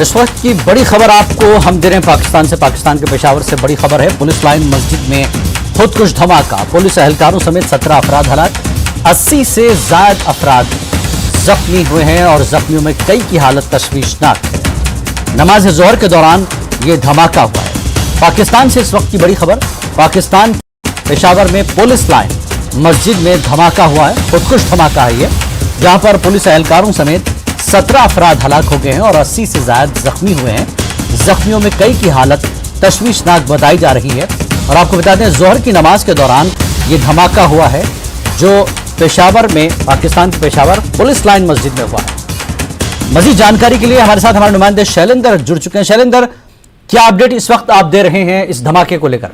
इस वक्त की बड़ी खबर आपको हम दे रहे हैं पाकिस्तान से। पाकिस्तान के पेशावर से बड़ी खबर है। पुलिस लाइन मस्जिद में खुदकुश धमाका, पुलिस एहलकारों समेत 17 अफराद हलाक, 80 से ज्यादा अफराद जख्मी हुए हैं और जख्मियों में कई की हालत तशवीशनाक है। नमाज जोहर के दौरान ये धमाका हुआ है। पाकिस्तान से इस वक्त की बड़ी खबर, पाकिस्तान पेशावर में पुलिस लाइन मस्जिद में धमाका हुआ है। खुदकुश धमाका है ये, जहां पर पुलिस एहलकारों समेत 17 अफराद हलाक हो गए हैं और 80 से ज्यादा जख्मी हुए हैं। जख्मियों में कई की हालत तशवीशनाक बताई जा रही है। और आपको बता दें, जोहर की नमाज के दौरान ये धमाका हुआ है जो पेशावर में, पाकिस्तान के पेशावर पुलिस लाइन मस्जिद में हुआ है। मजीद जानकारी के लिए हमारे साथ हमारे नुमाइंदे शैलेंद्र जुड़ चुके हैं। शैलेंद्र, क्या अपडेट इस वक्त आप दे रहे हैं इस धमाके को लेकर?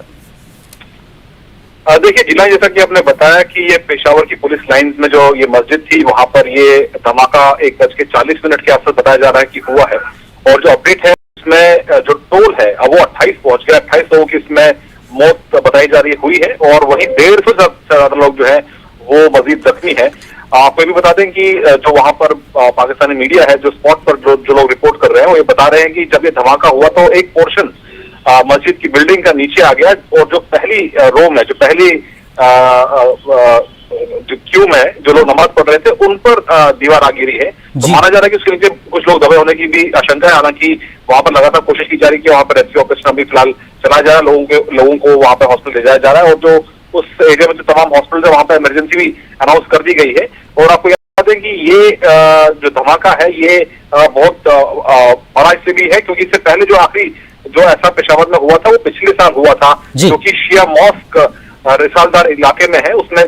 देखिए जिला, जैसा कि आपने बताया कि ये पेशावर की पुलिस लाइन में जो ये मस्जिद थी, वहां पर ये धमाका 1:40 के आसपास बताया जा रहा है कि हुआ है। और जो अपडेट है इसमें जो टोल है वो 28 पहुंच गया। 28 लोगों की इसमें मौत बताई जा रही हुई है और वहीं 150 से ज्यादा लोग जो है वो मजीद जख्मी है। आपको भी बता दें कि जो वहां पर पाकिस्तानी मीडिया है, जो स्पॉट पर जो लोग रिपोर्ट कर रहे हैं, वो ये बता रहे हैं कि जब ये धमाका हुआ तो एक पोर्शन मस्जिद की बिल्डिंग का नीचे आ गया और जो पहली रोम है, जो पहली जो क्यू में जो लोग नमाज पढ़ रहे थे, उन पर दीवार आ गिरी है। तो माना जा रहा है कि उसके नीचे कुछ लोग दबे होने की भी आशंका है। हालांकि वहां पर लगातार कोशिश की जा रही है कि वहां पर रेस्क्यू ऑपरेशन अभी फिलहाल चलाया जा रहा है। लोगों को वहां पर हॉस्पिटल ले जाया जा रहा है और जो उस एरिया में जो तमाम हॉस्पिटल है वहां पर इमरजेंसी भी अनाउंस कर दी गई है। और आपको याद है कि ये जो धमाका है ये बहुत बड़ा इसलिए भी है क्योंकि इससे पहले जो आखिरी जो ऐसा पेशावर में हुआ था वो पिछले साल हुआ था, जो कि शिया मॉस्क रिसालदार इलाके में है, उसमें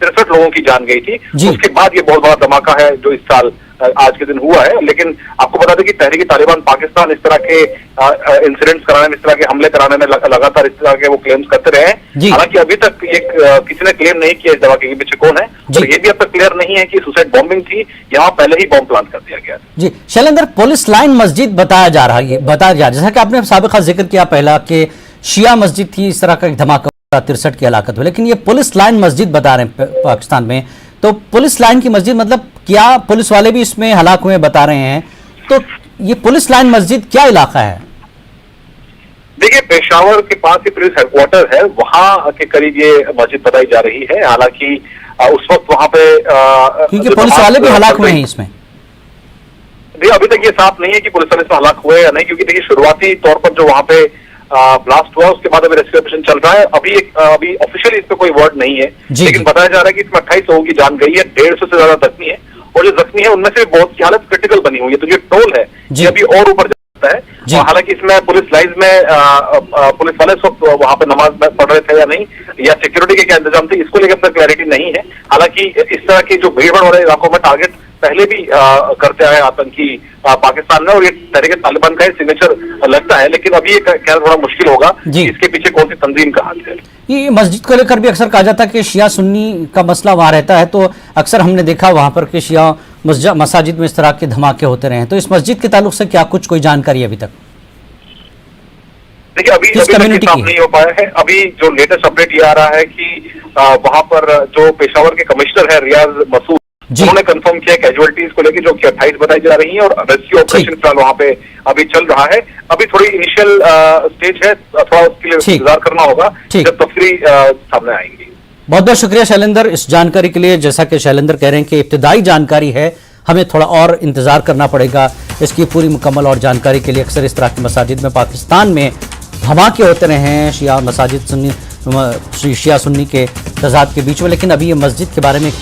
63 लोगों की जान गई थी। उसके बाद ये बहुत बड़ा धमाका है जो इस साल आज के दिन हुआ है। लेकिन आपको बता दें कि तहरीक तालिबान पाकिस्तान इस तरह के इंसिडेंट्स कराने में, इस तरह के हमले कराने में लगातार इस तरह के वो क्लेम्स करते रहे हैं। हालांकि अभी तक किसी ने क्लेम नहीं किया इस धमाके के पीछे कौन है, और ये भी अब तक क्लियर नहीं है कि सुसाइड बॉम्बिंग थी, यहाँ पहले ही बॉम्ब प्लांट कर दिया गया। जी शैलेंद्र, पुलिस लाइन मस्जिद बताया जा रहा है, जैसा कि आपने साबिक़ा जिक्र किया पहला कि शिया मस्जिद थी, इस तरह का एक धमाका 63 की हलाकत हुई, लेकिन ये पुलिस लाइन मस्जिद बता रहे हैं पाकिस्तान में। तो पुलिस लाइन की मस्जिद मतलब क्या पुलिस वाले भी इसमें हलाक हुए बता रहे हैं? तो ये पुलिस लाइन मस्जिद क्या इलाका है? देखिए, पेशावर के पास ही पुलिस हेडक्वार्टर है, वहां के करीब ये मस्जिद बताई जा रही है। हालांकि उस वक्त वहां पे क्योंकि पुलिस वाले भी हलाक हुए हैं इसमें। देखिए, अभी तक ये साफ नहीं है कि पुलिस वाले इसमें हलाक हुए या नहीं, क्योंकि देखिए शुरुआती तौर पर जो वहां पे ब्लास्ट हुआ उसके बाद अभी रेस्क्यू ऑपरेशन चल रहा है। अभी ऑफिशियली इस पे कोई वर्ड नहीं है, लेकिन बताया जा रहा है कि इसमें 28 लोगों की जान गई है, 150 से ज्यादा जख्मी है और जो जख्मी है उनमें से बहुत की हालत क्रिटिकल बनी हुई है। तो जो टोल है ये अभी और ऊपर जाता है। हालांकि इसमें पुलिस लाइन में पुलिस वाले इस वक्त वहां पर नमाज पढ़ रहे थे या नहीं, या सिक्योरिटी के क्या इंतजाम थे, इसको लेकर क्लैरिटी नहीं है। हालांकि इस तरह की जो भीड़ वाले इलाकों में टारगेट पहले भी करते आए आतंकी पाकिस्तान में, और ये तहरीक तालिबान का सिग्नेचर लगता है। लेकिन अभी ये कहना थोड़ा मुश्किल होगा कि इसके पीछे कौन सी तंजीम का हाथ है। ये मस्जिद को लेकर भी अक्सर कहा जाता है कि शिया सुन्नी का मसला वहां रहता है, तो अक्सर हमने देखा वहां पर कि शिया मसाजिद में इस तरह के धमाके होते रहे हैं। तो इस मस्जिद के ताल्लुक से क्या कुछ कोई जानकारी अभी तक? देखिए, अभी कम्युनिटी साफ नहीं हो पाया है। अभी जो लेटेस्ट अपडेट ये आ रहा है कि वहां पर जो पेशावर के कमिश्नर है रियाज मसूद, उन्होंने कंफर्म किया कैजुअलिटीज को लेकर, जो कि 28 बताई जा रही हैं, और रेस्क्यू ऑपरेशन फिलहाल वहां पे अभी चल रहा है। अभी थोड़ी इनिशियल स्टेज है, थोड़ा उसके लिए इंतजार करना होगा जब तफसीली सामने आएंगी। बहुत बहुत शुक्रिया शैलेंद्र इस जानकारी के लिए। जैसा कि शैलेंद्र कह रहे हैं कि इब्तिदाई जानकारी है, हमें थोड़ा और इंतजार करना पड़ेगा इसकी पूरी मुकम्मल और जानकारी के लिए। अक्सर इस तरह की मसाजिद में पाकिस्तान में धमाके होते रहे हैं, शिया मसाजिद सुन्नी, शिया सुन्नी के तजाद के बीच में, लेकिन अभी ये मस्जिद के बारे में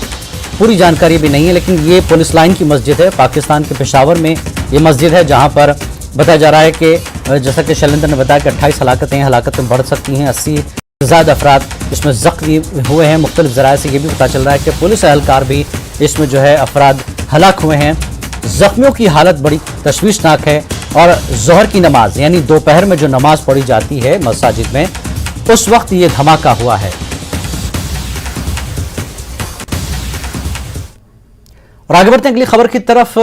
पूरी जानकारी भी नहीं है। लेकिन ये पुलिस लाइन की मस्जिद है, पाकिस्तान के पेशावर में ये मस्जिद है, जहां पर बताया जा रहा है कि जैसा कि शैलेंद्र ने बताया कि 28 हलाकतें बढ़ सकती हैं, 80 से ज़्यादा अफराद इसमें जख्मी हुए हैं। मुख्तलिफ ज़राए से ये भी पता चल रहा है कि पुलिस एहलकार भी इसमें जो है अफराद हलाक हुए हैं। जख्मियों की हालत बड़ी तशवीशनाक है और जोहर की नमाज यानी दोपहर में जो नमाज पढ़ी जाती है मसाजिद में, उस वक्त ये धमाका हुआ है। और आगे बढ़ते हैं अगली खबर की तरफ।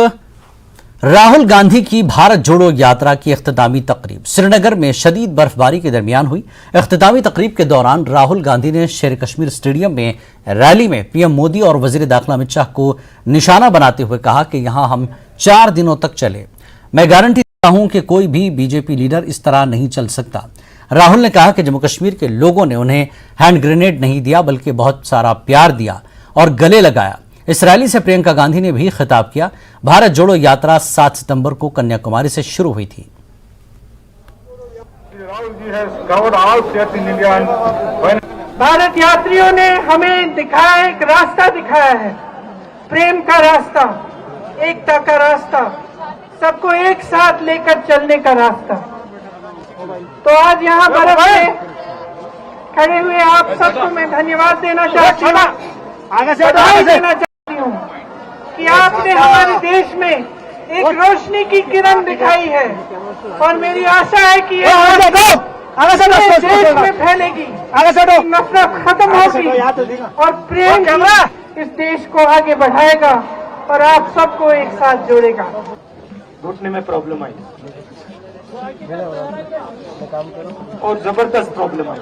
राहुल गांधी की भारत जोड़ो यात्रा की इख्तितामी तकरीब श्रीनगर में शदीद बर्फबारी के दरमियान हुई। इख्तितामी तकरीब के दौरान राहुल गांधी ने शेर कश्मीर स्टेडियम में रैली में पीएम मोदी और वजीर दाखिला अमित शाह को निशाना बनाते हुए कहा कि यहां हम 4 दिनों तक चले, मैं गारंटी हूं कि कोई भी बीजेपी लीडर इस तरह नहीं चल सकता। राहुल ने कहा कि जम्मू कश्मीर के लोगों ने उन्हें हैंड ग्रेनेड नहीं दिया बल्कि बहुत सारा प्यार दिया और गले लगाया। इस रैली से प्रियंका गांधी ने भी खिताब किया। भारत जोड़ो यात्रा 7 सितंबर को कन्याकुमारी से शुरू हुई थी। भारत यात्रियों ने हमें दिखाया, एक रास्ता दिखाया है, प्रेम का रास्ता, एकता का रास्ता, सबको एक साथ लेकर चलने का रास्ता। तो आज यहाँ बर्फ में खड़े हुए आप सबको मैं धन्यवाद देना चाहती हूँ, बधाई देना चाहती हूँ कि आपने हमारे देश में एक रोशनी की किरण दिखाई है और मेरी आशा है कि ये देश में फैलेगी, नफरत खत्म होगी और प्रेम इस देश को आगे बढ़ाएगा और आप सबको एक साथ जोड़ेगा। घुटने में प्रॉब्लम आई और जबरदस्त प्रॉब्लम आई,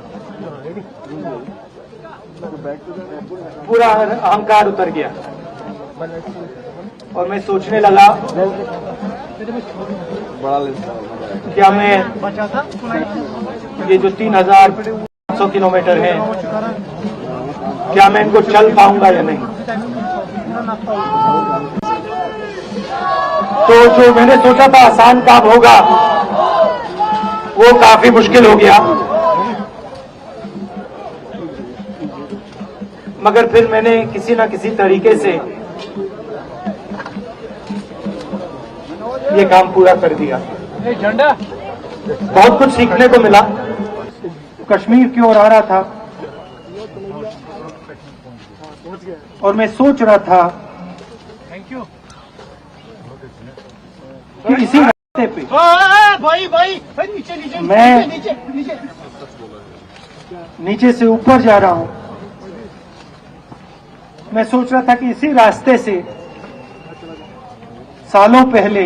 पूरा अहंकार उतर गया और मैं सोचने लगा क्या मैं ये जो 3,500 किलोमीटर है क्या मैं इनको चल पाऊंगा या नहीं। तो जो मैंने सोचा था आसान काम होगा वो काफी मुश्किल हो गया, मगर फिर मैंने किसी न किसी तरीके से ये काम पूरा कर दिया। बहुत कुछ सीखने को मिला। कश्मीर की ओर आ रहा था और मैं सोच रहा था कि इसी रास्ते पे मैं नीचे से ऊपर जा रहा हूं। मैं सोच रहा था कि इसी रास्ते से सालों पहले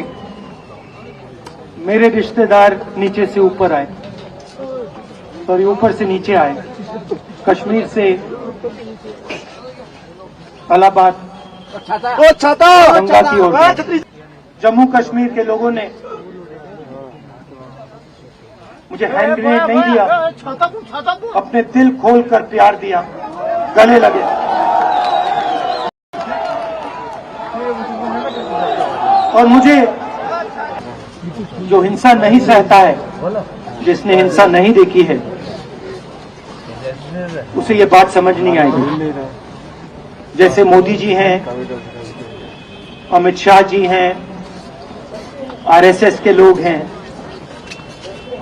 मेरे रिश्तेदार नीचे से ऊपर आए, सॉरी ऊपर से नीचे आए, कश्मीर से इलाहाबाद गंगा की ओर। जम्मू कश्मीर के लोगों ने मुझे हैंड ग्रेनेड नहीं दिया, अपने दिल खोलकर प्यार दिया, गले लगे। और मुझे जो हिंसा नहीं सहता है, जिसने हिंसा नहीं देखी है, उसे ये बात समझ नहीं आएगी। जैसे मोदी जी हैं, अमित शाह जी हैं, आरएसएस के लोग हैं,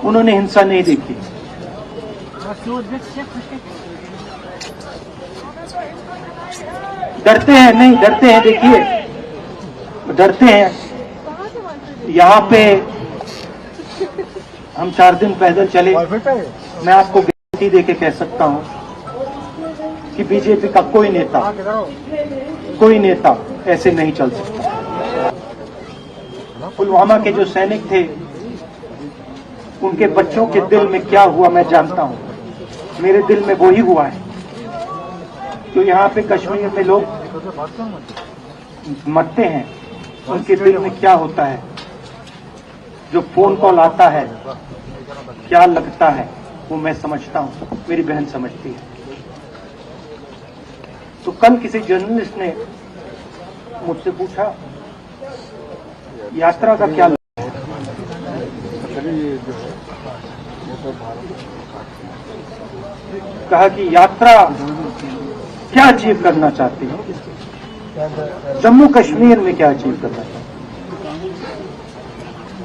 उन्होंने हिंसा नहीं देखी। डरते हैं, नहीं डरते हैं, देखिए डरते हैं। यहाँ पे हम 4 दिन पैदल चले, मैं आपको गारंटी देके कह सकता हूँ कि बीजेपी का कोई नेता ऐसे नहीं चल सकता। पुलवामा के जो सैनिक थे, उनके बच्चों के दिल में क्या हुआ मैं जानता हूँ, मेरे दिल में वो ही हुआ है। तो यहाँ पे कश्मीर में लोग मरते हैं, उनके दिल में क्या होता है, जो फोन कॉल आता है क्या लगता है, वो मैं समझता हूँ, मेरी बहन समझती है। तो कल किसी जर्नलिस्ट ने मुझसे पूछा यात्रा का क्या लक्ष्य है? कहा कि यात्रा क्या अचीव करना चाहती है, जम्मू कश्मीर में क्या अचीव करना चाहती है।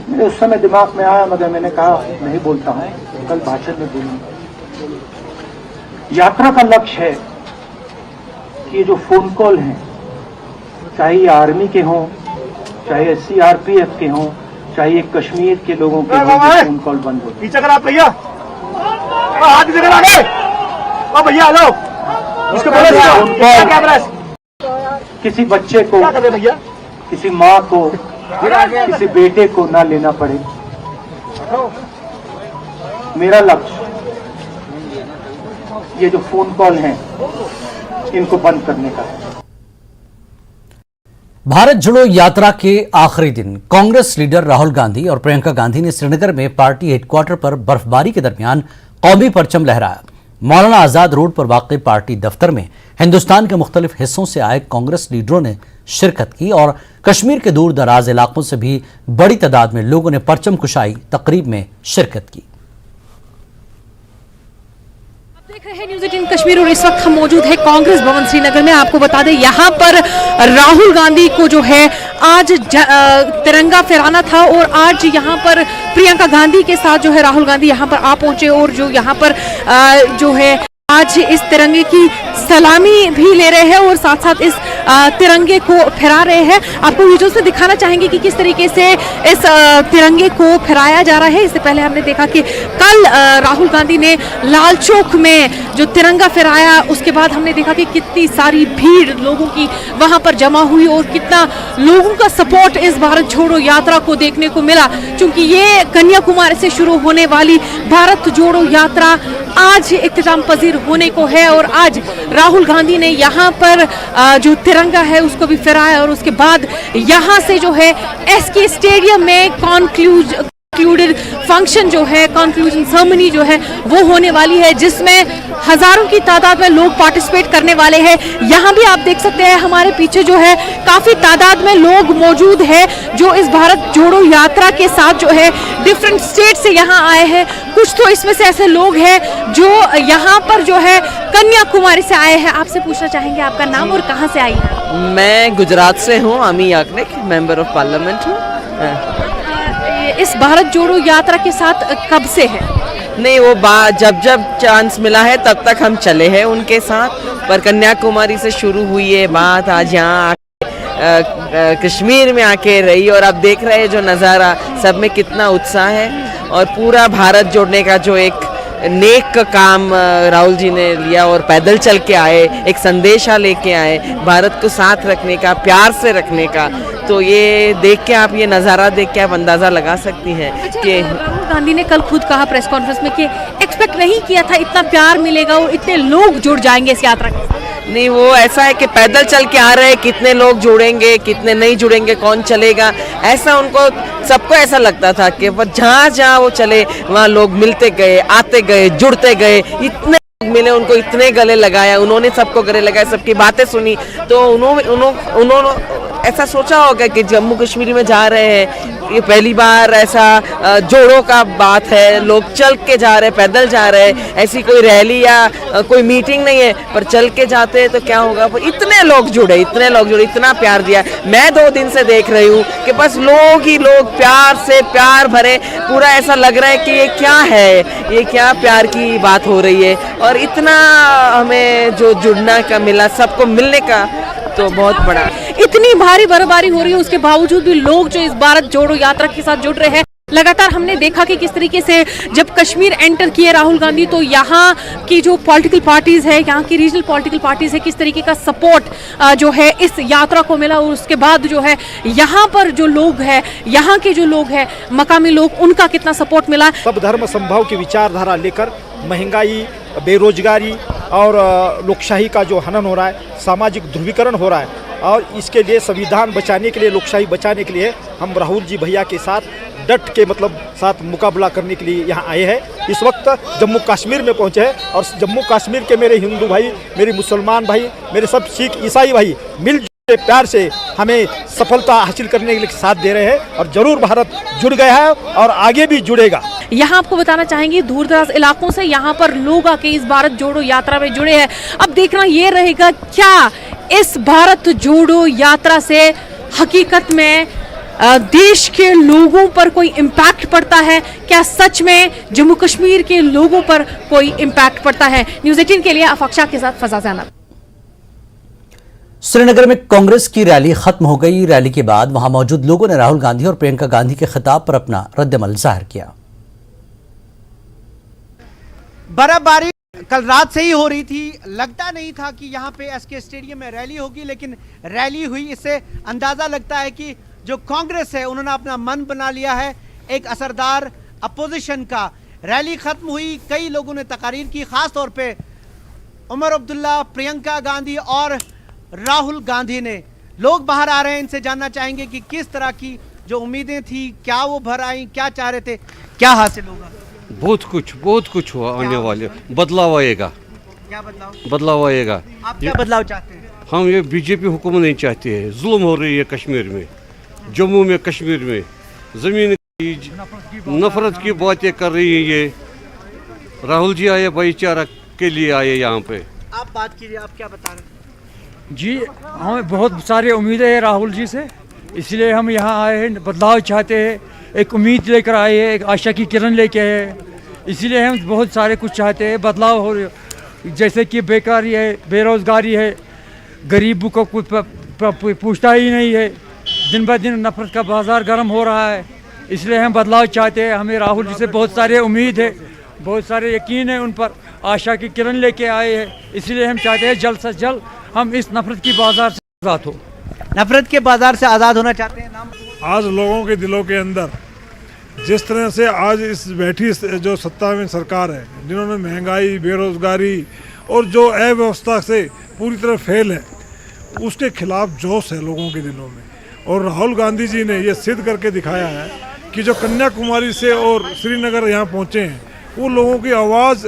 मेरे उस समय दिमाग में आया, मगर मैंने कहा नहीं बोलता हूं, कल भाषण में बोलूंगा। यात्रा का लक्ष्य है कि ये जो फोन कॉल हैं, चाहे ये आर्मी के हों, चाहे सीआरपीएफ के हों, चाहे कश्मीर के लोगों के हों, फोन कॉल बंद हो। पीछे कर आप भैया, हाथ पीछे कर आगे, ओ भैया आ जाओ। इसको बोलो किसी बच्चे को, किसी माँ को, किसी बेटे को ना लेना पड़े। मेरा लक्ष्य ये जो फोन कॉल हैं, इनको बंद करने का है। भारत जोड़ो यात्रा के आखिरी दिन कांग्रेस लीडर राहुल गांधी और प्रियंका गांधी ने श्रीनगर में पार्टी हेडक्वार्टर पर बर्फबारी के दरमियान कौमी परचम लहराया। मौलाना आजाद रोड पर वाक़ई पार्टी दफ्तर में हिंदुस्तान के मुख्तलिफ हिस्सों से आए कांग्रेस लीडरों ने शिरकत की और कश्मीर के दूर दराज इलाकों से भी बड़ी तादाद में लोगों ने परचम कुशाई तकरीब में शिरकत की। देख रहे हैं न्यूज़ 18 कश्मीर और इस वक्त हम मौजूद है कांग्रेस भवन श्रीनगर में। आपको बता दें यहाँ पर राहुल गांधी को जो है आज तिरंगा फहराना था और आज यहाँ पर प्रियंका गांधी के साथ जो है राहुल गांधी यहाँ पर आ पहुंचे और जो यहाँ पर जो है आज इस तिरंगे की सलामी भी ले रहे हैं और साथ साथ इस तिरंगे को फहरा रहे हैं। आपको विजुअल्स में दिखाना चाहेंगे कि किस तरीके से इस तिरंगे को फहराया जा रहा है। इससे पहले हमने देखा कि कल राहुल गांधी ने लाल चौक में जो तिरंगा फहराया, उसके बाद हमने देखा कि कितनी सारी भीड़ लोगों की वहां पर जमा हुई और कितना लोगों का सपोर्ट इस भारत जोड़ो यात्रा को देखने को मिला। क्योंकि ये कन्याकुमारी से शुरू होने वाली भारत जोड़ो यात्रा आज इख्तिताम पजीर होने को है और आज राहुल गांधी ने यहाँ पर जो तिरंगा है उसको भी फहराया और उसके बाद यहाँ से जो है एसके स्टेडियम में कंक्लूडेड फंक्शन जो है, कंक्लूजन सेरेमनी जो है वो होने वाली है, जिसमें हजारों की तादाद में लोग पार्टिसिपेट करने वाले हैं। यहाँ भी आप देख सकते हैं हमारे पीछे जो है काफी तादाद में लोग मौजूद हैं जो इस भारत जोड़ो यात्रा के साथ जो है डिफरेंट स्टेट से यहाँ आए हैं। कुछ तो इसमें से ऐसे लोग हैं जो यहाँ पर जो है कन्याकुमारी से आए हैं। आपसे पूछना चाहेंगे आपका नाम और कहाँ से आई हैं? मैं गुजरात से हूँ, आमी याग्निक, मेंबर ऑफ पार्लियामेंट हूँ। इस भारत जोड़ो यात्रा के साथ कब से है? नहीं, वो जब चांस मिला है तब तक हम चले हैं उनके साथ, पर कन्याकुमारी से शुरू हुई है बात, आज यहाँ कश्मीर में आके रही और आप देख रहे हैं जो नज़ारा, सब में कितना उत्साह है और पूरा भारत जोड़ने का जो एक नेक काम राहुल जी ने लिया और पैदल चल के आए, एक संदेशा लेके आए भारत को साथ रखने का, प्यार से रखने का। तो ये देख के आप, ये नज़ारा देख के आप अंदाज़ा लगा सकती हैं कि राहुल गांधी ने कल खुद कहा प्रेस कॉन्फ्रेंस में कि एक्सपेक्ट नहीं किया था इतना प्यार मिलेगा और इतने लोग जुड़ जाएंगे इस यात्रा के साथ। नहीं, वो ऐसा है कि पैदल चल के आ रहे हैं, कितने लोग जुड़ेंगे कितने नहीं जुड़ेंगे, कौन चलेगा, ऐसा उनको सबको ऐसा लगता था कि जहाँ जहाँ वो चले वहाँ लोग मिलते गए, आते गए, जुड़ते गए, इतने मिले, उनको इतने गले लगाया, उन्होंने सबको गले लगाए, सबकी बातें सुनी। तो उन्होंने ऐसा सोचा होगा कि जम्मू कश्मीर में जा रहे हैं, ये पहली बार ऐसा जोड़ों का बात है, लोग चल के जा रहे हैं, पैदल जा रहे हैं, ऐसी कोई रैली या कोई मीटिंग नहीं है, पर चल के जाते हैं तो क्या होगा। पर इतने लोग जुड़े, इतना प्यार दिया। मैं 2 दिन से देख रही हूँ कि बस लोग ही लोग प्यार से, प्यार भरे, पूरा ऐसा लग रहा है कि ये क्या है, ये क्या प्यार की बात हो रही है। और इतना हमें जो जुड़ना का मिला, सबको मिलने का, तो बहुत बड़ा। इतनी भारी बर्फबारी हो रही है उसके बावजूद भी लोग जो इस भारत जोड़ो यात्रा के साथ जुड़ रहे हैं। लगातार हमने देखा कि किस तरीके से जब कश्मीर एंटर किए राहुल गांधी तो यहाँ की जो पॉलिटिकल पार्टीज है, यहाँ की रीजनल पॉलिटिकल पार्टीज है, किस तरीके का सपोर्ट जो है इस यात्रा को मिला और उसके बाद जो है यहाँ पर जो लोग हैं, यहाँ के जो लोग हैं मकामी लोग, उनका कितना सपोर्ट मिला। सब धर्म संभव की विचारधारा लेकर महंगाई, बेरोजगारी और लोकशाही का जो हनन हो रहा है, सामाजिक ध्रुवीकरण हो रहा है और इसके लिए संविधान बचाने के लिए, लोकशाही बचाने के लिए हम राहुल जी भैया के साथ डट के साथ मुकाबला करने के लिए यहाँ आए हैं। इस वक्त जम्मू कश्मीर में पहुँचे हैं और जम्मू कश्मीर के मेरे हिंदू भाई, मेरे मुसलमान भाई, मेरे सब सिख ईसाई भाई मिलजुल के प्यार से हमें सफलता हासिल करने के लिए साथ दे रहे हैं और जरूर भारत जुड़ गया है और आगे भी जुड़ेगा। यहाँ आपको बताना चाहेंगे दूर दराज इलाकों से यहाँ पर लोग आके इस भारत जोड़ो यात्रा में जुड़े हैं। अब देखना ये रहेगा क्या इस भारत जोड़ो यात्रा से हकीकत में देश के लोगों पर कोई इम्पैक्ट पड़ता है, क्या सच में जम्मू कश्मीर के लोगों पर कोई इम्पैक्ट पड़ता है। न्यूज़ 18 के लिए अफाक्षा के साथ फजा ज़ैनब। श्रीनगर में कांग्रेस की रैली खत्म हो गई। रैली के बाद वहां मौजूद लोगों ने राहुल गांधी और प्रियंका गांधी के खिताब पर अपना रद्दमल जाहिर किया। बर्फबारी कल रात से ही हो रही थी, लगता नहीं था कि यहाँ पे एसके स्टेडियम में रैली होगी, लेकिन रैली हुई। इससे अंदाज़ा लगता है कि जो कांग्रेस है उन्होंने अपना मन बना लिया है एक असरदार अपोजिशन का। रैली खत्म हुई, कई लोगों ने तकारीर की, ख़ास तौर पे उमर अब्दुल्ला, प्रियंका गांधी और राहुल गांधी ने। लोग बाहर आ रहे हैं, इनसे जानना चाहेंगे कि किस तरह की जो उम्मीदें थी क्या वो भर आई, क्या चाह रहे थे, क्या हासिल होगा। बहुत कुछ हुआ आने वाले, बदलाव आएगा। क्या बदलाव? बदलाव आएगा। आप क्या बदलाव चाहते हैं? हम ये बीजेपी हुकूमत नहीं चाहते हैं। जुल्म हो रही है कश्मीर में, जम्मू में, कश्मीर में जमीन की नफरत की बातें कर रही है ये। राहुल जी आए भाईचारा के लिए आए यहाँ पे। आप बात कीजिए, आप क्या बता रहे हैं? जी हमें बहुत सारी उम्मीदें हैं राहुल जी से, इसलिए हम यहाँ आए हैं, बदलाव चाहते हैं, एक उम्मीद लेकर आए हैं, एक आशा की किरण लेके आए हैं, इसीलिए हम बहुत सारे कुछ चाहते हैं। बदलाव हो जैसे कि बेकारी है, बेरोज़गारी है, गरीबों को कुछ पूछता ही नहीं है, दिन ब दिन नफरत का बाजार गर्म हो रहा है, इसलिए हम बदलाव चाहते हैं। हमें राहुल जी से बहुत सारे उम्मीद है, बहुत सारे यकीन है उन पर, आशा की किरण लेके आए हैं, इसलिए हम चाहते हैं जल्द से जल्द हम इस नफरत की बाजार से आज़ाद हो। नफरत के बाजार से आज़ाद होना चाहते हैं। नाम? आज लोगों के दिलों के अंदर जिस तरह से आज इस बैठी जो सत्ता में सरकार है, जिन्होंने महंगाई, बेरोजगारी और जो अव्यवस्था से पूरी तरह फेल है, उसके खिलाफ जोश है लोगों के दिलों में। और राहुल गांधी जी ने ये सिद्ध करके दिखाया है कि जो कन्याकुमारी से और श्रीनगर यहाँ पहुँचे हैं, वो लोगों की आवाज़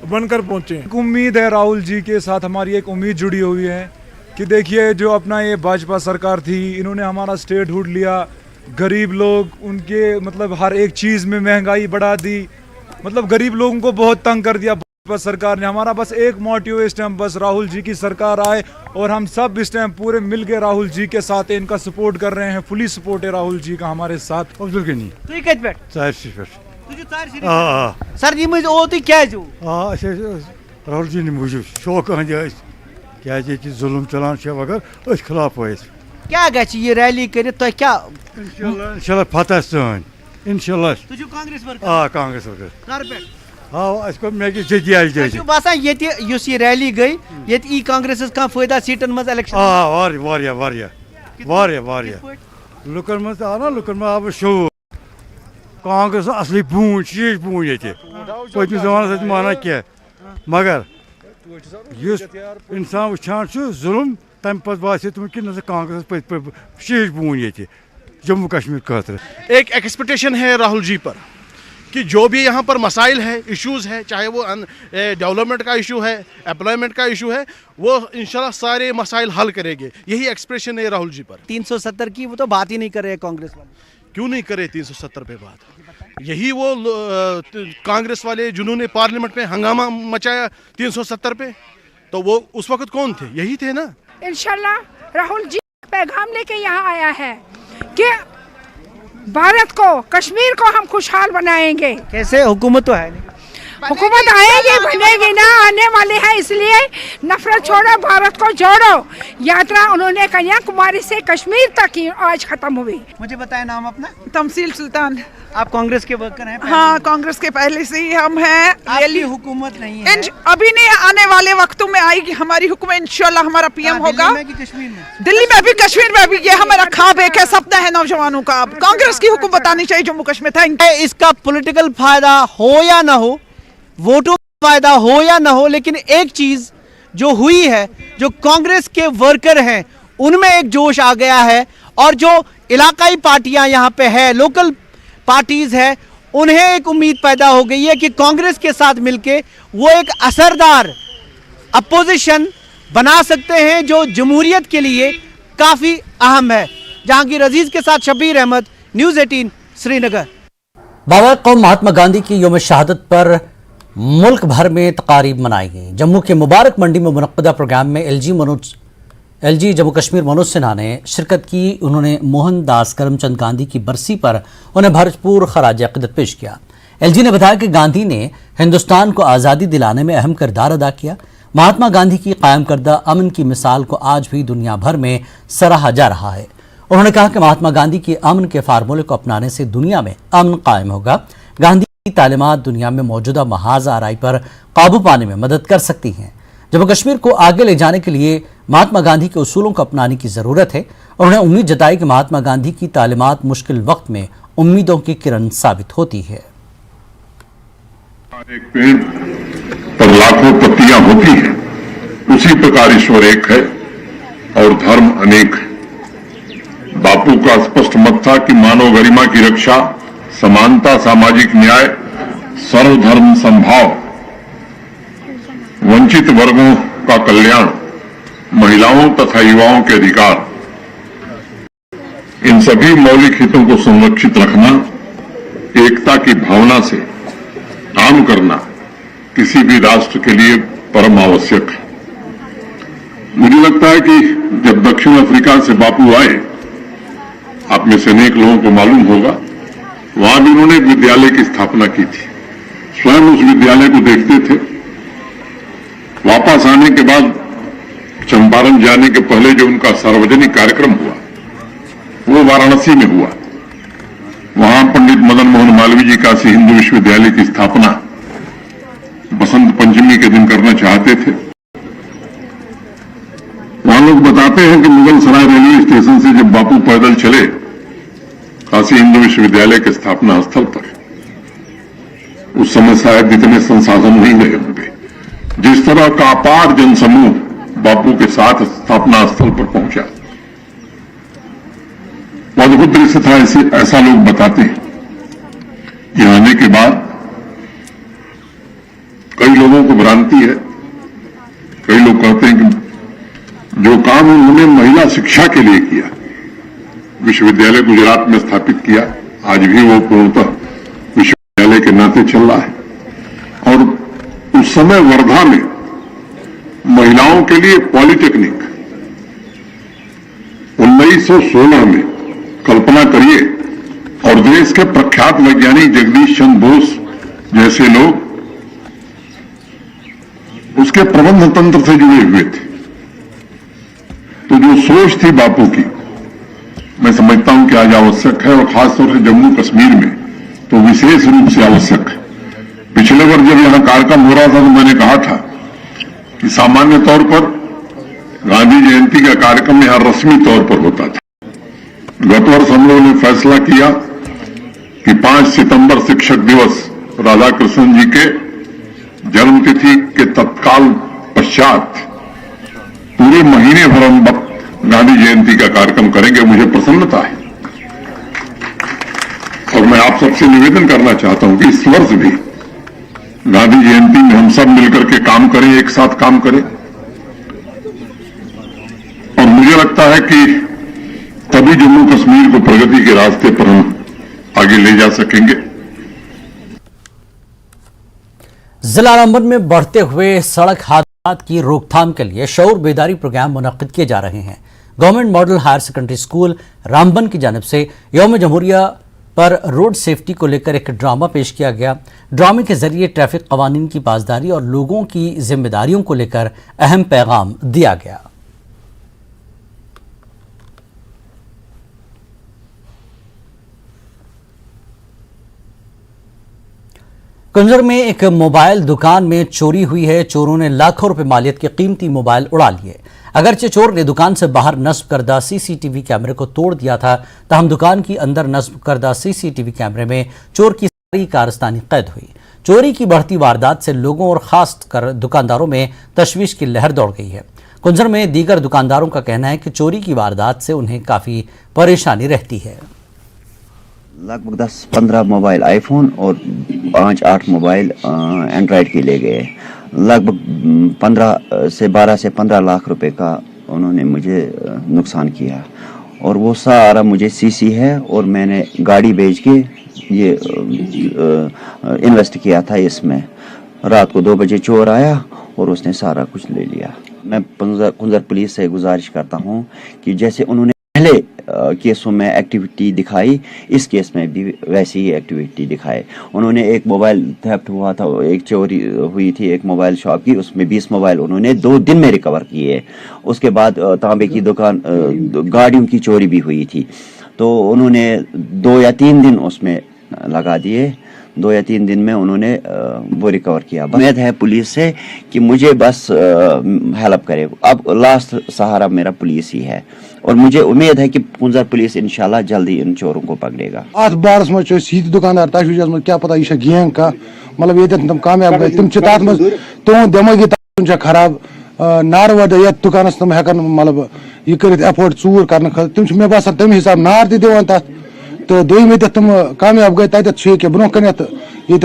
बनकर पहुँचे हैं। उम्मीद है राहुल जी के साथ हमारी एक उम्मीद जुड़ी हुई है कि देखिए जो अपना ये भाजपा सरकार थी, इन्होंने हमारा स्टेटहुड लिया, गरीब लोग उनके मतलब हर एक चीज़ में महंगाई बढ़ा दी, मतलब गरीब लोगों को बहुत तंग कर दिया भाजपा सरकार ने। हमारा बस एक मोटिव इस टाइम, बस राहुल जी की सरकार आए और हम सब इस टाइम पूरे मिल के राहुल जी के साथ है, इनका सपोर्ट कर रहे हैं, फुली सपोर्ट है राहुल जी का हमारे साथ। सर जी मुझे ओ क्या राहुल जी मूजूब शौक क्या जुल्म चलान अगर खिलाफ क्या गई ये रैली कर क्या इंशाल्लाह फतह सन इंशाल्लाह कांग्रेस बसान ये रैली गई ये कांग्रेस का फायदा सीटन मज इलेक्शन लुकन मज आव ना लुकन मज आव शोर कांग्रेस असली बून शीश बून ये पत्म जमानस माना क्या मगर इंसान वुचान जुल्म तम पे बासे तुम कि कांग्रेस शीश बून ये जम्मू कश्मीर खतर। एक एक्सपेक्टेशन है राहुल जी पर कि जो भी यहाँ पर मसाइल है, इश्यूज़ है, चाहे वो डेवलपमेंट का इशू है, एम्प्लॉयमेंट का इशू है, वो इंशाल्लाह सारे मसाइल हल करेंगे, यही एक्सप्रेशन है राहुल जी पर। 370 की वो तो बात ही नहीं कर रहे कांग्रेस वाले। क्यों नहीं करे 370 पे बात? यही वो कांग्रेस वाले जिन्होंने पार्लियामेंट में हंगामा मचाया 370 पे, तो वो उस वक्त कौन थे? यही थे ना। इंशाल्लाह राहुल जी पैगाम लेके यहाँ आया है कि भारत को, कश्मीर को हम खुशहाल बनाएंगे। कैसे? हुकूमत तो है नहीं, हुकूमत आएगी बनेगी ना, आने वाले हैं, इसलिए नफरत छोड़ो, भारत को जोड़ो। यात्रा उन्होंने कन्याकुमारी से कश्मीर तक की आज खत्म हुई। मुझे बताएं नाम अपना। तमसील सुल्तान। आप कांग्रेस के वर्कर हैं? हाँ, कांग्रेस के पहले से ही हम हैं। आपकी हुकूमत नहीं है? अभी नहीं, आने वाले वक्तों में आएगी हमारी हुकूमत, इंशाल्लाह हमारा पीएम होगा। दिल्ली में कि कश्मीर में? दिल्ली में भी, कश्मीर में भी। ये हमारा ख्वाब है, क्या सपना है नौजवानों का। अब कांग्रेस की हुकूमत आनी चाहिए जम्मू कश्मीर। Thank you. इसका पॉलिटिकल फायदा हो या ना हो, वोटों का फायदा हो या ना हो, लेकिन एक चीज जो हुई है, जो कांग्रेस के वर्कर हैं उनमें एक जोश आ गया है, और जो इलाकाई पार्टियां यहाँ पे है, लोकल पार्टीज है, उन्हें एक उम्मीद पैदा हो गई है कि कांग्रेस के साथ मिलके वो एक असरदार अपोजिशन बना सकते हैं जो जमहूरियत के लिए काफी अहम है। जहांगीर अजीज के साथ शब्बीर अहमद, न्यूज़ 18 श्रीनगर। बाबा कौम महात्मा गांधी की यौम शहादत पर मुल्क भर में तकारीब मनाई गई। जम्मू के मुबारक मंडी में मुनक्कदा प्रोग्राम में एलजी जम्मू कश्मीर मनोज सिन्हा ने शिरकत की। उन्होंने मोहनदास करमचंद गांधी की बरसी पर उन्हें भरपूर खराज अक़ीदत पेश किया। एलजी ने बताया कि गांधी ने हिंदुस्तान को आज़ादी दिलाने में अहम किरदार अदा किया। महात्मा गांधी की कायम करदा अमन की मिसाल को आज भी दुनिया भर में सराहा जा रहा है। उन्होंने कहा कि महात्मा गांधी के अमन के फार्मूले को अपनाने से दुनिया में अमन कायम होगा। गांधी की तालीमात दुनिया में मौजूदा महाज आराई पर काबू पाने में मदद कर सकती हैं। जम्मू कश्मीर को आगे ले जाने के लिए महात्मा गांधी के उसूलों को अपनाने की जरूरत है। उन्होंने उम्मीद जताई कि महात्मा गांधी की तालीमात मुश्किल वक्त में उम्मीदों की किरण साबित होती है। एक पेड़ पर लाखों पत्तियां होती हैं, उसी प्रकार ईश्वर एक है और धर्म अनेक है। बापू का स्पष्ट मत था कि मानव गरिमा की रक्षा, समानता, सामाजिक न्याय, सर्वधर्म समभाव, वंचित वर्गों का कल्याण, महिलाओं तथा युवाओं के अधिकार, इन सभी मौलिक हितों को संरक्षित रखना, एकता की भावना से काम करना किसी भी राष्ट्र के लिए परम आवश्यक है। मुझे लगता है कि जब दक्षिण अफ्रीका से बापू आए, आप में से अनेक लोगों को मालूम होगा, वहां भी उन्होंने एक विद्यालय की स्थापना की थी। स्वयं उस विद्यालय को देखते थे। वापस आने के बाद चंपारण जाने के पहले जो उनका सार्वजनिक कार्यक्रम हुआ वो वाराणसी में हुआ। वहां पंडित मदन मोहन मालवीय जी काशी हिंदू विश्वविद्यालय की स्थापना बसंत पंचमी के दिन करना चाहते थे। वहां लोग बताते हैं कि मुगल सराय रेलवे स्टेशन से जब बापू पैदल चले काशी हिंदू विश्वविद्यालय के स्थापना स्थल पर, उस समय शायद इतने संसाधन नहीं रहे होंगे। जिस तरह का अपार जनसमूह बापू के साथ स्थापना स्थल पर पहुंचा, अद्भुत दृश्य था। ऐसा लोग बताते हैं। यहां आने के बाद कई लोगों को भ्रांति है। कई लोग कहते हैं कि जो काम उन्होंने महिला शिक्षा के लिए किया, विश्वविद्यालय गुजरात में स्थापित किया, आज भी वो पूर्णतः विश्वविद्यालय के नाते चल रहा है। और उस समय वर्धा में महिलाओं के लिए पॉलिटेक्निक 1916 में, कल्पना करिए, और देश के प्रख्यात वैज्ञानिक जगदीश चंद्र बोस जैसे लोग उसके प्रबंध तंत्र से जुड़े हुए थे। तो जो सोच थी बापू की, मैं समझता हूं कि आज आवश्यक है, और खासतौर से जम्मू कश्मीर में तो विशेष रूप से आवश्यक है। पिछले वर्ष जब यहां कार्यक्रम हो रहा था तो मैंने कहा था कि सामान्य तौर पर गांधी जयंती का कार्यक्रम यहां रस्मी तौर पर होता था। गत वर्ष हम लोगों ने फैसला किया कि 5 सितंबर शिक्षक दिवस राधाकृष्णन जी के जन्मतिथि के तत्काल पश्चात पूरे महीने भर हम गांधी जयंती का कार्यक्रम करेंगे। मुझे प्रसन्नता है और मैं आप सबसे निवेदन करना चाहता हूं कि इस वर्ष भी गांधी जयंती में हम सब मिलकर के काम करें, एक साथ काम करें। और मुझे लगता है कि तभी जम्मू कश्मीर को प्रगति के रास्ते पर हम आगे ले जा सकेंगे। जिला रामबन में बढ़ते हुए सड़क हादसात की रोकथाम के लिए शऊर बेदारी प्रोग्राम मुनक्किद किए जा रहे हैं। Government model higher secondary school Ramban की जानिब से यौम जमहूरिया पर रोड सेफ्टी को लेकर एक ड्रामा पेश किया गया। ड्रामे के जरिए ट्रैफिक कवानीन की पासदारी और लोगों की जिम्मेदारियों को लेकर अहम पैगाम दिया गया। कुंजर में एक मोबाइल दुकान में चोरी हुई है। चोरों ने लाखों रुपए मालियत के कीमती मोबाइल उड़ा लिए। अगरचे चोर ने दुकान से बाहर नस्ब करदा सीसीटीवी कैमरे को तोड़ दिया था, तहम दुकान के अंदर नस्ब करदा सीसीटीवी कैमरे में चोर की सारी कारस्तानी कैद हुई। चोरी की बढ़ती वारदात से लोगों और खास कर दुकानदारों में तशवीश की लहर दौड़ गई है। कुंजर में दीगर दुकानदारों का कहना है कि चोरी की वारदात से उन्हें काफी परेशानी रहती है। लगभग 10-15 मोबाइल आईफोन और 5-8 मोबाइल एंड्रॉयड के ले गए। लगभग 12 से 15 लाख रुपए का उन्होंने मुझे नुकसान किया, और वो सारा मुझे सीसी है और मैंने गाड़ी बेच के ये इन्वेस्ट किया था इसमें। रात को 2 बजे चोर आया और उसने सारा कुछ ले लिया। मैं कुंजर पुलिस से गुजारिश करता हूँ कि जैसे उन्होंने पहले केसों में एक्टिविटी दिखाई, इस केस में भी वैसी ही एक्टिविटी दिखाए। उन्होंने एक मोबाइल थेफ्ट हुआ था, एक चोरी हुई थी एक मोबाइल शॉप की, उसमें 20 मोबाइल उन्होंने 2 दिन में रिकवर किए। उसके बाद तांबे की दुकान गाड़ियों की चोरी भी हुई थी, तो उन्होंने 2 या 3 दिन उसमें लगा दिए। 2 या 3 दिन में उन्होंने वो रिकवर किया। उम्मीद है पुलिस से कि मुझे बस हेल्प करे। अब लास्ट सहारा मेरा पुलिस ही है, और मुझे उम्मीद है कि कुंजर पुलिस इंशाल्लाह जल्दी इन चोरों को पकड़ेगा। अत बारस मज दुकानदार तशवीश में क्या पता यह गैंग का, मतलब ये तुम कामयाब गए, तुम तथ मज तुम दिमागी खराब, नार वद यथ दुकानस तम हेकन मतलब यह कर एफोर्ड चूर कर तम मे बासान तम हिसाब नार ति दिवान तथ तो दोम ये तम कामयाब गई तथ ब्रोह कन ये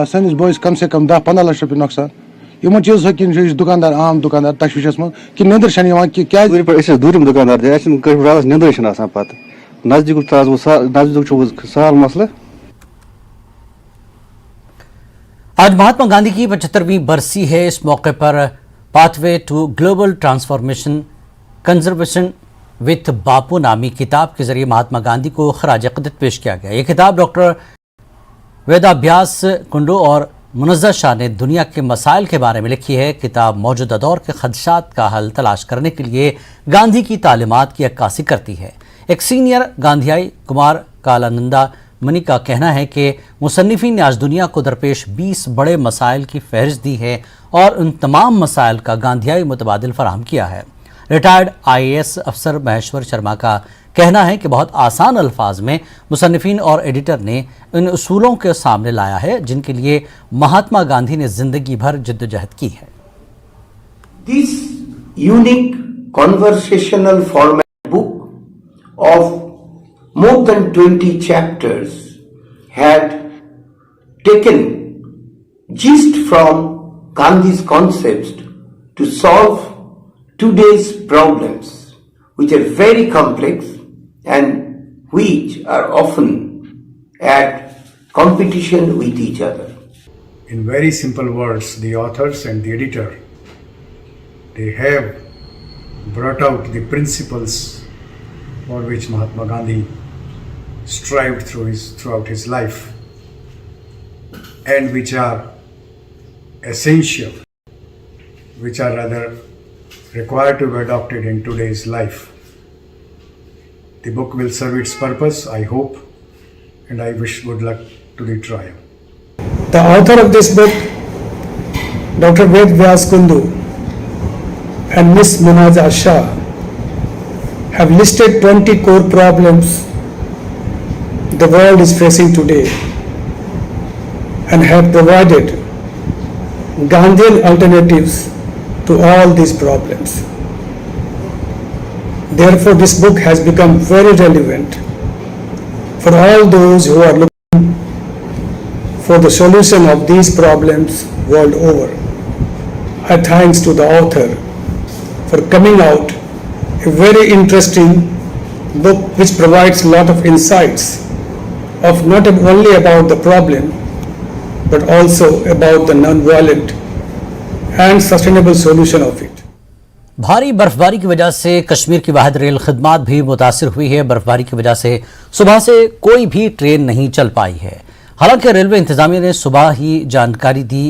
सनिस बोस कम से कम 10-15 लाख रुपये नुकसान इन चीज़ों कि दुकानदार आम दुकानदार तशविशस मन कि निंदर क्या दूरिम दुकानदार रात निंदर पे नजदीक साल मसला। आज महात्मा गांधी की 75वीं बरसी है। इस मौके पर pathway to global transformation conservation with Bapu नामी किताब के जरिए महात्मा गांधी को खराज अक़ीदत पेश किया गया। ये किताब डॉक्टर वेदाभ्यास कुंडू और मुनज़्ज़र शाह ने दुनिया के मसाइल के बारे में लिखी है। किताब मौजूदा दौर के खदशात का हल तलाश करने के लिए गांधी की तालीमात की अक्कासी करती है। एक सीनियर गांधीयाई कुमार कालानंदा मनी का कहना है कि मुसन्निफीन ने आज दुनिया को दरपेश 20 बड़े मसाइल की फहरिस्त दी है और उन तमाम मसाइल का गांधीयाई मुतबादिल फराहम किया है। रिटायर्ड IAS अफसर महेश्वर शर्मा का कहना है कि बहुत आसान अल्फाज में मुसन्निफीन और एडिटर ने इन उसूलों के सामने लाया है जिनके लिए महात्मा गांधी ने जिंदगी भर जिद्दोजहद की है। This unique conversational format book of more than 20 chapters had taken gist from Gandhi's concepts to solve today's problems, which are very complex and which are often at competition with each other. In very simple words, the authors and the editor, they have brought out the principles for which Mahatma Gandhi strived throughout his life and which are essential, which are rather required to be adopted in today's life. The book will serve its purpose, I hope, and I wish good luck to the trial. The author of this book, Dr. Vedavyas Kundu and Ms. Munazza Shah, have listed 20 core problems the world is facing today and have provided Gandhian alternatives to all these problems. Therefore, this book has become very relevant for all those who are looking for the solution of these problems world over. I thanks to the author for coming out a very interesting book which provides a lot of insights of not only about the problem but also about the non-violent and sustainable solution of it. भारी बर्फबारी की वजह से कश्मीर की वाहिद rail खदमात भी मुतासिर हुई है। बर्फबारी की वजह से सुबह से कोई भी ट्रेन नहीं चल पाई है। हालांकि रेलवे इंतजामिया ने सुबह ही जानकारी दी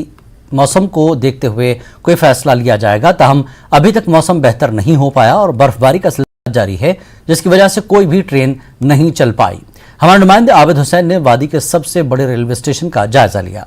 मौसम को देखते हुए कोई फैसला लिया जाएगा, ताहम अभी तक मौसम बेहतर नहीं हो पाया और बर्फबारी का सिलसिला जारी है जिसकी वजह से कोई भी ट्रेन नहीं चल पाई। हमारे नुमाइंदे आबिद हुसैन ने वादी के सबसे बड़े रेलवे स्टेशन का जायजा लिया।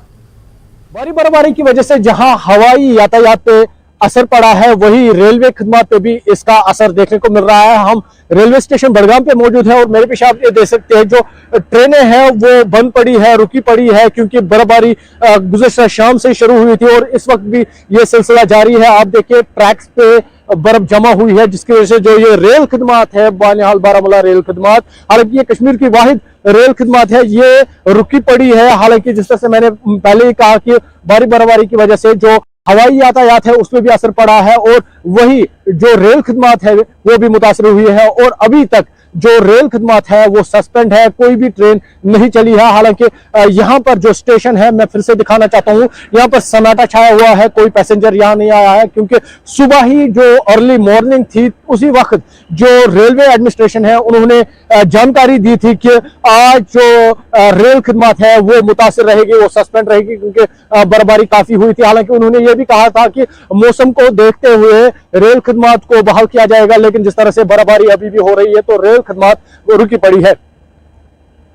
भारी बर्फबारी की वजह से जहां हवाई यातायात पे असर पड़ा है वही रेलवे खिदमत पे भी इसका असर देखने को मिल रहा है। हम रेलवे स्टेशन बड़गाम पे मौजूद है और मेरे पीछे आप ये देख सकते हैं जो ट्रेनें हैं वो बंद पड़ी है, रुकी पड़ी है क्योंकि बर्फबारी गुज़श्ता शाम से शुरू हुई थी और इस वक्त भी ये सिलसिला जारी है। आप देखिए ट्रैक्स पे बर्फ जमा हुई है जिसकी वजह से जो ये रेल खिदमत है बानिहाल बारामूला रेल खिदमत, हालांकि ये कश्मीर की वाहिद रेल खिदमत है, ये रुकी पड़ी है। हालांकि जिस तरह से मैंने पहले ही कहा कि भारी बर्फबारी की वजह से जो हवाई यातायात है उसमें भी असर पड़ा है और वही जो रेल खिदमत है वो भी मुतासर हुई है और अभी तक जो रेल खिदमत है वो सस्पेंड है, कोई भी ट्रेन नहीं चली है। हालांकि यहाँ पर जो स्टेशन है मैं फिर से दिखाना चाहता हूँ, यहाँ पर सन्नाटा छाया हुआ है, कोई पैसेंजर यहाँ नहीं आया है क्योंकि सुबह ही जो अर्ली मॉर्निंग थी उसी वक्त जो रेलवे एडमिनिस्ट्रेशन है उन्होंने जानकारी दी थी कि आज जो रेल खिदमत है वो मुतासिर रहेगी, वो सस्पेंड रहेगी क्योंकि बर्फबारी काफी हुई थी। हालांकि उन्होंने ये भी कहा था कि मौसम को देखते हुए रेल खिदमत को बहाल किया जाएगा, लेकिन जिस तरह से बर्फबारी अभी भी हो रही है तो रेल खिदमत रुकी पड़ी है।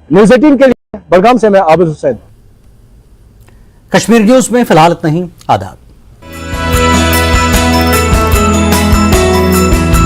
न्यूज़ 18 के लिए बड़गाम से मैं आबिद हुसैन। कश्मीर न्यूज में फिलहाल इतना ही। आदाब।